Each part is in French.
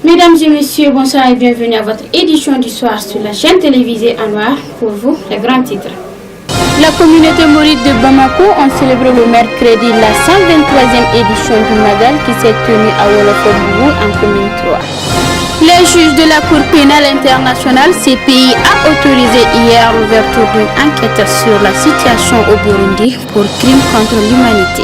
Mesdames et messieurs, bonsoir et bienvenue à votre édition du soir sur la chaîne télévisée en noir. Pour vous, les grands titres. La communauté mouride de Bamako a célébré le mercredi la 123e édition du Magal qui s'est tenue à Wolofobougou en commune 3. Les juges de la Cour pénale internationale CPI a autorisé hier l'ouverture d'une enquête sur la situation au Burundi pour crimes contre l'humanité.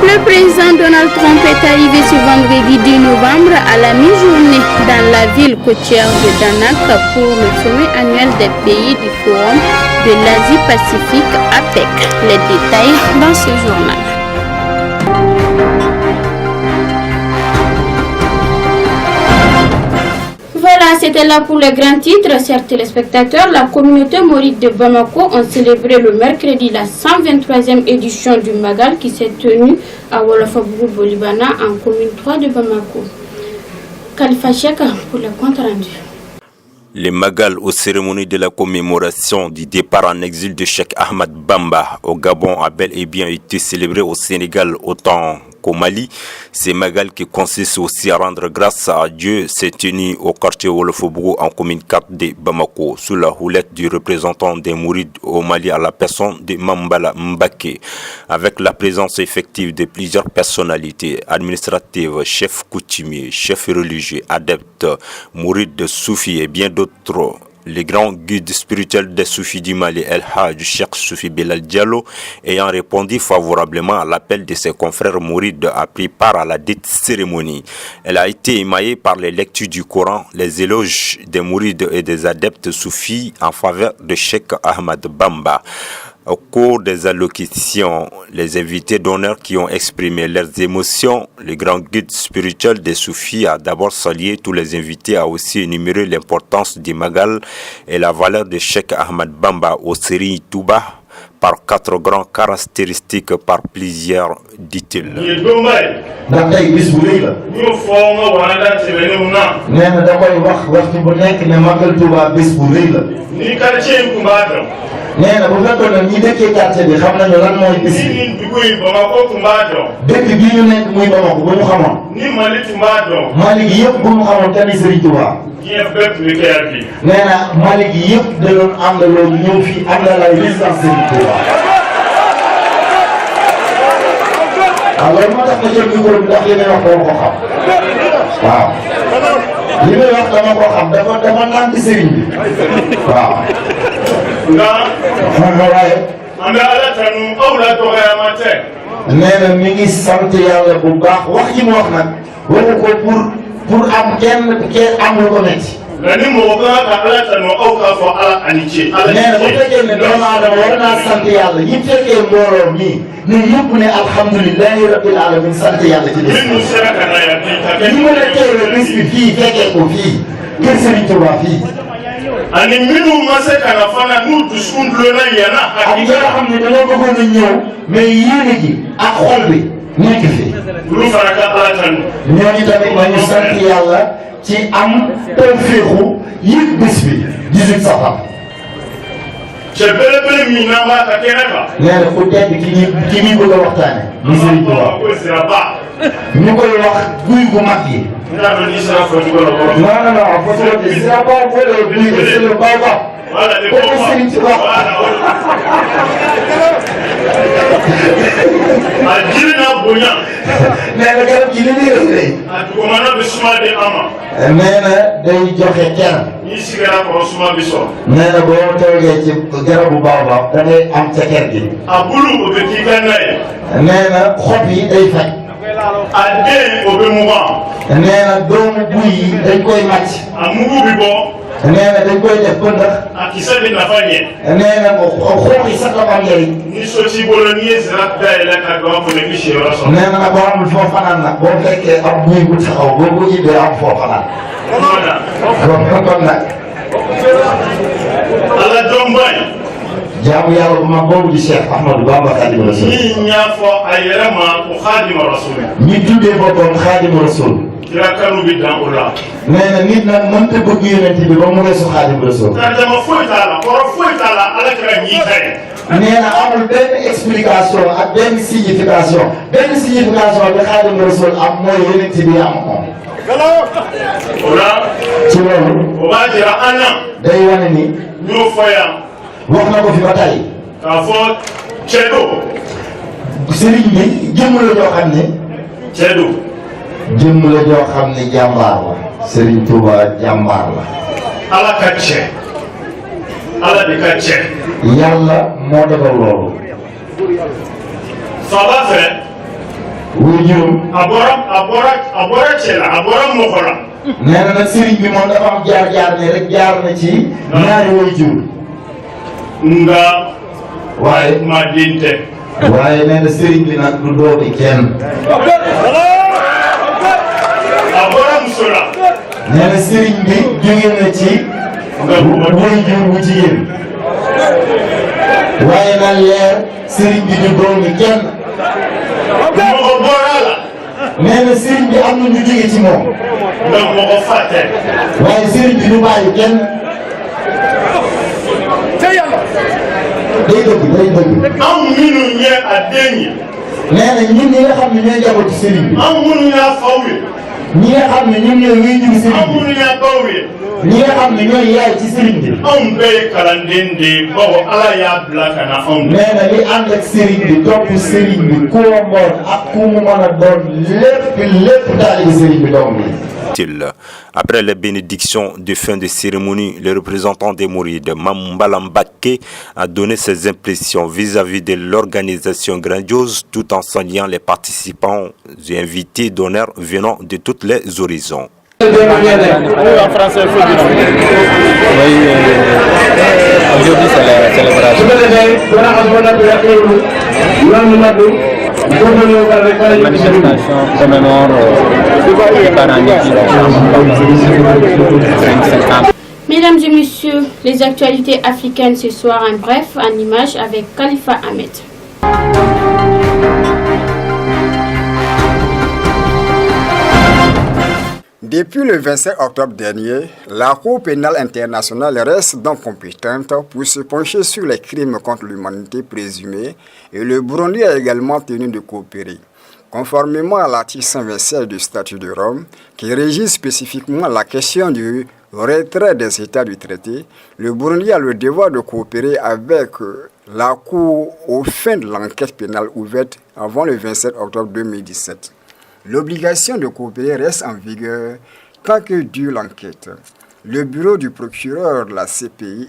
Le président Donald Trump est arrivé ce vendredi 10 novembre à la mi-journée dans la ville côtière de Danak pour le sommet annuel des pays du Forum de l'Asie-Pacifique APEC. Les détails dans ce journal. Voilà, c'était là pour les grands titres. Chers téléspectateurs, la communauté mouride de Bamako a célébré le mercredi la 123e édition du Magal qui s'est tenue à Wolofobougou Libana en commune 3 de Bamako. Khalifa Cheka pour le compte rendu. Les Magal aux cérémonies de la commémoration du départ en exil de Cheikh Ahmad Bamba au Gabon a bel et bien été célébré au Sénégal autant qu'au Mali. Ces Magal qui consistent aussi à rendre grâce à Dieu s'est tenu au quartier Wolofobougou en commune 4 de Bamako sous la houlette du représentant des Mourides au Mali à la personne de Mambala Mbake, avec la présence effective de plusieurs personnalités administratives, chefs coutumiers, chefs religieux, adeptes, Mourides de Soufi et bien d'autres. Les grands guides spirituels des Soufis du Mali, El Hadj Cheikh Soufi Belal Diallo, ayant répondu favorablement à l'appel de ses confrères mourides, a pris part à la dite cérémonie. Elle a été émaillée par les lectures du Coran, les éloges des mourides et des adeptes soufis en faveur de Cheikh Ahmad Bamba. Au cours des allocutions, les invités d'honneur qui ont exprimé leurs émotions, le grand guide spirituel des Soufis a d'abord salué tous les invités, a aussi énuméré l'importance du Magal et la valeur de Cheikh Ahmad Bamba au Seri Touba par 4 grandes caractéristiques par plusieurs, dit-il. nee na bu fekkoon ne ñi dëkkee quartier bi xam nañu lan mooy bis bi dëkk bii ñu nekk muy Bamako bu ñu xamoon Mali gi yëpp bu ñu xamoon kenn Serigne Touba nee na Mali gi yëpp da doon àndaloo ñëw fii àndalaay résidence Serigne Touba waaw loolu moo tax ma jël micro bi ndax li may wax dama ko xam waaw li may wax dama ko xam dafa naan ci Serigne bi waaw nee na mi ngi sant yàlla bu baax wax ji mu wax nag waxu ko pour am kenn am lu ko metti nee na bu fekkee ne doomu aadama war naa sant yàlla ñi fekkee mbooloo mi ñun ñëpp ne alhamdulilahi rabbil alamin sant yàlla ci bés ñu mën a teewee bés bi fii fekkee ko fii kër Serigne Touba fii ani minu ma se kana fana nu duskun lona yana ak nga xam ne dañoo bëggoon a ñëw mais yéene gi ak xol bi nekk fi lu faraka alatan ñooñu tamit nañu sant yàlla ci am tawfeexu yëg bés bi 18 safar ce bele mi na ma ka kenaka nee na ku tedd ki ñuy bëgg a waxtaane mu Serigne Touba ñu koy wax guy gu mag yi non c'est pas pour le guy c'est le baobab boobu Serigne Touba nee na garab gi li muy rëy nee na day joxe ker nee na boo toogee ci garabu baobab da ngay am ca ker gi nee na xob yi day faj nee na doomu buy yi dañ koy màcc nee na dañ koy def ba ndax nee na xoox yi sax dafa am njëriñ nee na boo amul foo fanaan nag boo fekkee am buy bu taxaw boo ko ibbee am foo fanaan kon nag jaamu yàlla bu mag boobu di Cheikh Ahmadou Bamba Khadimu Rasul ñi ñaafo ay yelema ko Khadimu Rasul ñi tuddee boppam Khadimu Rasul kira kanu bi dan ula nee na nit nag mënta bëgg yonent bi ba mu weesu Khadimu Rasul dama foytaala ala kira ñi tay nee na amul benn explication ak benn signification bi Khadimu Rasul am mooy yonent bi am moom ci loolu day wane ni wax na ko fi ba tey sëriñ bi jëmm la joo xam ne jëmm la joo xam ne jàmbaar la Sëriñ Tuuba jàmbaar la yàlla moo defal loolu wuy juróom nee na nag sëriñ bi moom dafa am jaar-jaar ne rek jaar na ci ñaari wuy jur waaye nee na sëriñ bi nag du doomi kenn nee na sëriñ bi jóge na ci wuy jur bu jigéen waaye na leer sëriñ bi du doomi kenn nee na sëriñ bi am na ñu jóge ci moom waaye sëriñ bi du bàyyi kenn day dëgg nee na ñun ñi nga xam ne ñooy jabootu sëriñ bi ñi nga xam ne ñun ñooy wéy jur sëriñ bi ñi nga xam ne ñooy yaay ci sëriñ bi nee na li ànd ak sëriñ bi topp sëriñ bi ku ma mboot ak ku mu mën a doon lépp taalibe sëriñ bi doom bi. Après la bénédiction de fin de cérémonie, le représentant des Mourides, Mambala Mbacké, a donné ses impressions vis-à-vis de l'organisation grandiose tout en saluant les participants et invités d'honneur venant de tous les horizons. En français, aujourd'hui c'est la célébration. La manifestation commémore les parents Mesdames et messieurs, les actualités africaines ce soir en bref, en images avec Khalifa Ahmed. Depuis le 27 octobre dernier, la Cour pénale internationale reste donc compétente pour se pencher sur les crimes contre l'humanité présumés et le Burundi a également tenu de coopérer. Conformément à l'article 127 du statut de Rome, qui régit spécifiquement la question du retrait des États du traité, le Burundi a le devoir de coopérer avec la Cour aux fins de l'enquête pénale ouverte avant le 27 octobre 2017. L'obligation de coopérer reste en vigueur tant que dure l'enquête. Le bureau du procureur de la CPI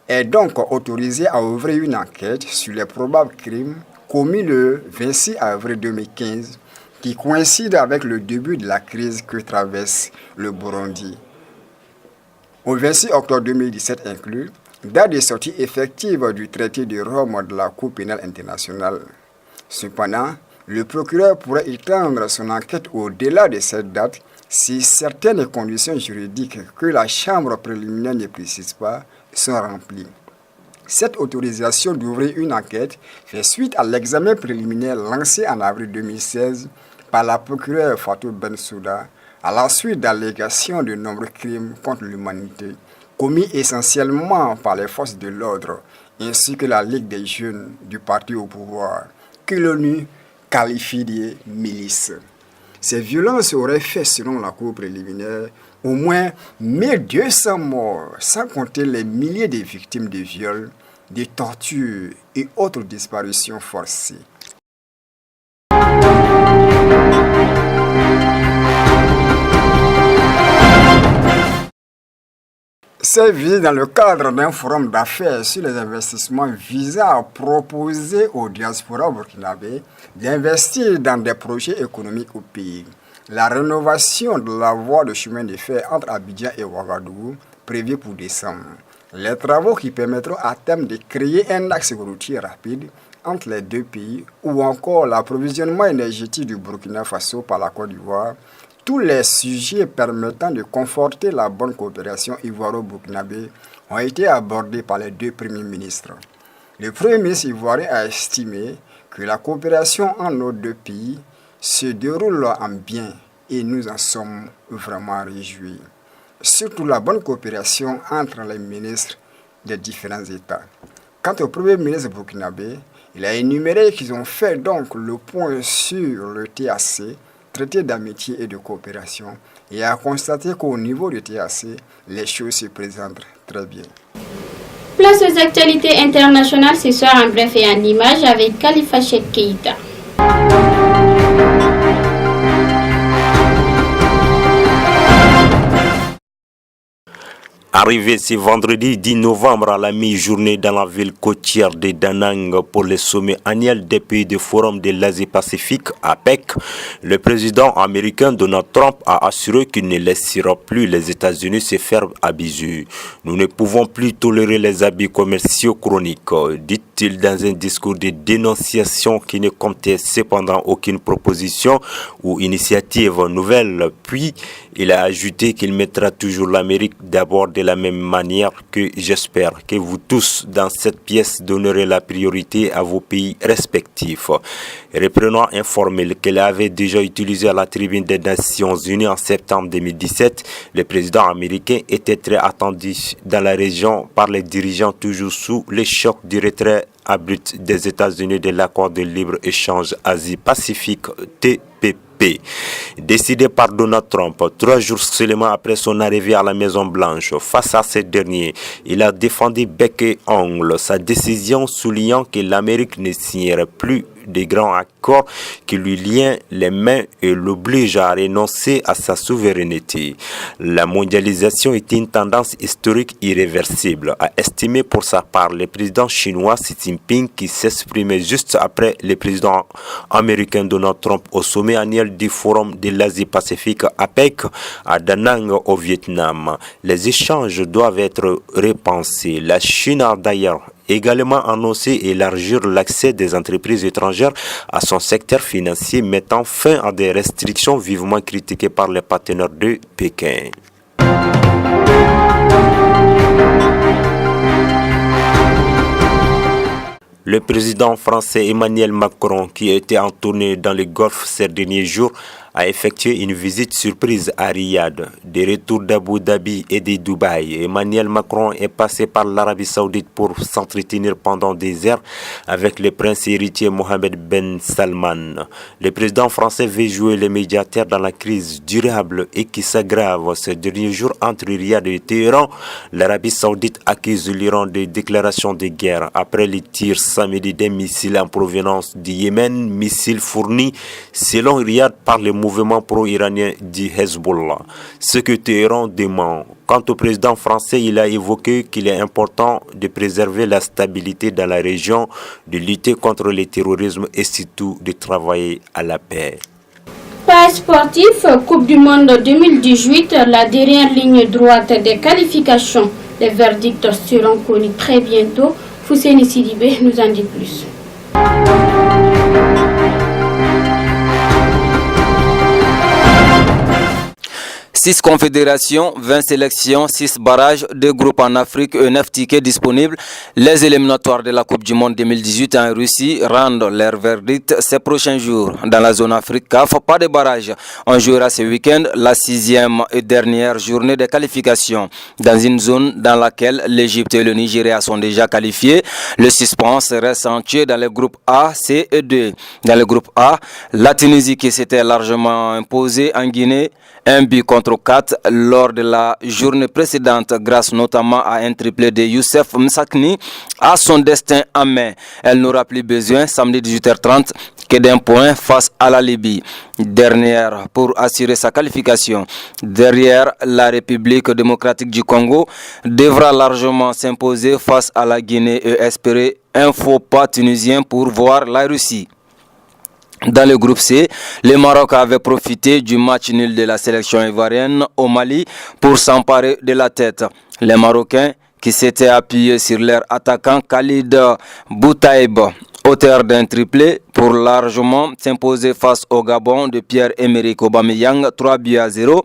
est donc autorisé à ouvrir une enquête sur les probables crimes commis le 26 avril 2015 qui coïncide avec le début de la crise que traverse le Burundi. Au 26 octobre 2017 inclus, date de sortie effective du traité de Rome de la Cour pénale internationale. Cependant, le procureur pourrait étendre son enquête au-delà de cette date si certaines conditions juridiques que la Chambre préliminaire ne précise pas sont remplies. Cette autorisation d'ouvrir une enquête fait suite à l'examen préliminaire lancé en avril 2016 par la procureure Fatou Bensouda à la suite d'allégations de nombreux crimes contre l'humanité commis essentiellement par les forces de l'ordre ainsi que la Ligue des jeunes du parti au pouvoir que l'ONU qualifie de milices. Ces violences auraient fait, selon la Cour préliminaire, au moins 1200 morts, sans compter les milliers de victimes de viols, de tortures et autres disparitions forcées. C'est visé dans le cadre d'un forum d'affaires sur les investissements visant à proposer aux diasporas burkinabés d'investir dans des projets économiques au pays. La rénovation de la voie de chemin de fer entre Abidjan et Ouagadougou, prévue pour décembre. Les travaux qui permettront à terme de créer un axe routier rapide entre les deux pays ou encore l'approvisionnement énergétique du Burkina Faso par la Côte d'Ivoire. Tous les sujets permettant de conforter la bonne coopération ivoiro-burkinabé ont été abordés par les deux premiers ministres. Le premier ministre ivoirien a estimé que la coopération entre nos deux pays se déroule en bien et nous en sommes vraiment réjouis. Surtout la bonne coopération entre les ministres des différents États. Quant au premier ministre burkinabé, il a énuméré qu'ils ont fait donc le point sur le TAC, traité d'amitié et de coopération et a constaté qu'au niveau du TAC, les choses se présentent très bien. Place aux actualités internationales ce soir en bref et en images avec Khalifa Cheikh Keïta. Arrivé ce vendredi 10 novembre à la mi-journée dans la ville côtière de Da Nang pour le sommet annuel des pays du Forum de l'Asie-Pacifique, APEC, le président américain Donald Trump a assuré qu'il ne laissera plus les États-Unis se faire abuser. Nous ne pouvons plus tolérer les abus commerciaux chroniques, dit-il dans un discours de dénonciation qui ne comptait cependant aucune proposition ou initiative nouvelle. Puis, il a ajouté qu'il mettra toujours l'Amérique d'abord de la même manière que j'espère que vous tous dans cette pièce donnerez la priorité à vos pays respectifs. Reprenons un formule qu'il avait déjà utilisé à la tribune des Nations Unies en septembre 2017. Le président américain était très attendu dans la région par les dirigeants toujours sous le choc du retrait abrupt des États-Unis de l'accord de libre-échange Asie-Pacifique TPP. Décidé par Donald Trump 3 jours seulement après son arrivée à la Maison-Blanche. Face à ce dernier, il a défendu bec et ongle sa décision, soulignant que l'Amérique ne signerait plus des grands accords qui lui lient les mains et l'obligent à renoncer à sa souveraineté. La mondialisation est une tendance historique irréversible, a estimé pour sa part le président chinois Xi Jinping, qui s'exprimait juste après le président américain Donald Trump au sommet annuel du Forum de l'Asie-Pacifique APEC à Da Nang au Vietnam. Les échanges doivent être repensés. La Chine a d'ailleurs également annoncé élargir l'accès des entreprises étrangères à son secteur financier, mettant fin à des restrictions vivement critiquées par les partenaires de Pékin. Le président français Emmanuel Macron, qui était en tournée dans le Golfe ces derniers jours, a effectué une visite surprise à Riyad. Des retours d'Abu Dhabi et de Dubaï, Emmanuel Macron est passé par l'Arabie Saoudite pour s'entretenir pendant des heures avec le prince héritier Mohammed Ben Salman. Le président français veut jouer le médiateur dans la crise durable et qui s'aggrave ces derniers jours entre Riyad et Téhéran. L'Arabie Saoudite accuse l'Iran de déclaration de guerre après les tirs samedi des missiles en provenance du Yémen, missiles fournis selon Riyad par le mouvement pro-iranien du Hezbollah. Ce que Téhéran demande. Quant au président français, il a évoqué qu'il est important de préserver la stabilité dans la région, de lutter contre le terrorisme et surtout de travailler à la paix. Pas sportif, Coupe du Monde 2018, la dernière ligne droite des qualifications. Les verdicts seront connus très bientôt. Fousseni Sidibé nous en dit plus. 6 confédérations, 20 sélections, 6 barrages, 2 groupes en Afrique et 9 tickets disponibles. Les éliminatoires de la Coupe du Monde 2018 en Russie rendent leur verdict ces prochains jours. Dans la zone Afrique CAF, pas de barrage. On jouera ce week-end la 6e et dernière journée de qualification. Dans une zone dans laquelle l'Égypte et le Nigeria sont déjà qualifiés, le suspense reste entier dans le groupe A, C et D. Dans le groupe A, la Tunisie qui s'était largement imposée en Guinée, 1 but contre 4 lors de la journée précédente grâce notamment à un triplé de Youssef Msakni, a son destin en main. Elle n'aura plus besoin samedi 18h30 que d'un point face à la Libye, dernière pour assurer sa qualification. Derrière, la République démocratique du Congo devra largement s'imposer face à la Guinée et espérer un faux pas tunisien pour voir la Russie. Dans le groupe C, le Maroc avait profité du match nul de la sélection ivoirienne au Mali pour s'emparer de la tête. Les Marocains, qui s'étaient appuyés sur leur attaquant Khalid Boutaïb, auteur d'un triplé, pour largement s'imposer face au Gabon de Pierre-Emerick Aubameyang 3-0,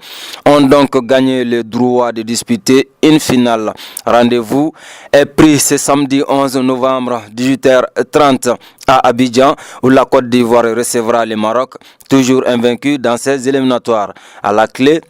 ont donc gagné le droit de disputer une finale. Rendez-vous est pris ce samedi 11 novembre 18h30 à Abidjan, où la Côte d'Ivoire recevra le Maroc, toujours invaincu dans ces éliminatoires. À la clé,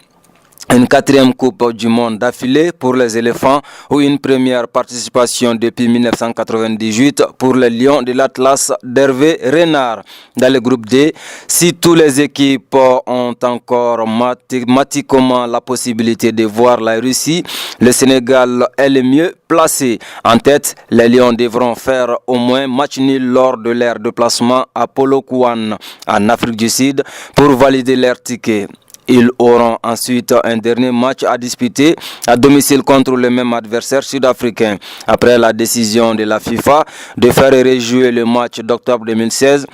Une 4e Coupe du Monde d'affilée pour les éléphants ou une première participation depuis 1998 pour les Lions de l'Atlas d'Hervé Renard. Dans le groupe D, si toutes les équipes ont encore mathématiquement la possibilité de voir la Russie, le Sénégal est le mieux placé. En tête, les Lions devront faire au moins match nul lors de leur déplacement à Polokwane en Afrique du Sud pour valider leur ticket. Ils auront ensuite un dernier match à disputer à domicile contre le même adversaire sud-africain. Après la décision de la FIFA de faire rejouer le match d'octobre 2016,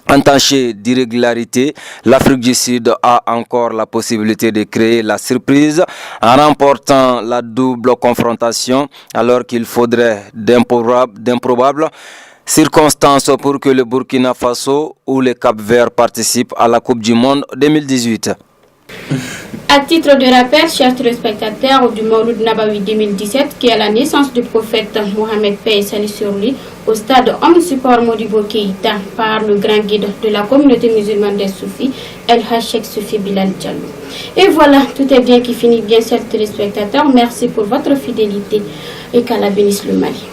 entaché d'irrégularité, l'Afrique du Sud a encore la possibilité de créer la surprise en remportant la double confrontation, alors qu'il faudrait d'improbables circonstances pour que le Burkina Faso ou le Cap-Vert participent à la Coupe du Monde 2018. À titre de rappel, chers téléspectateurs du Mawlud Nabawi 2017, qui est la naissance du prophète Mohamed Paix et salut sur lui, au stade Homme Support Modibo Keïta par le grand guide de la communauté musulmane des Soufis, El Hachek Soufi Bilal Diallo. Et voilà, tout est bien qui finit bien, chers téléspectateurs. Merci pour votre fidélité et qu'Allah bénisse le Mali.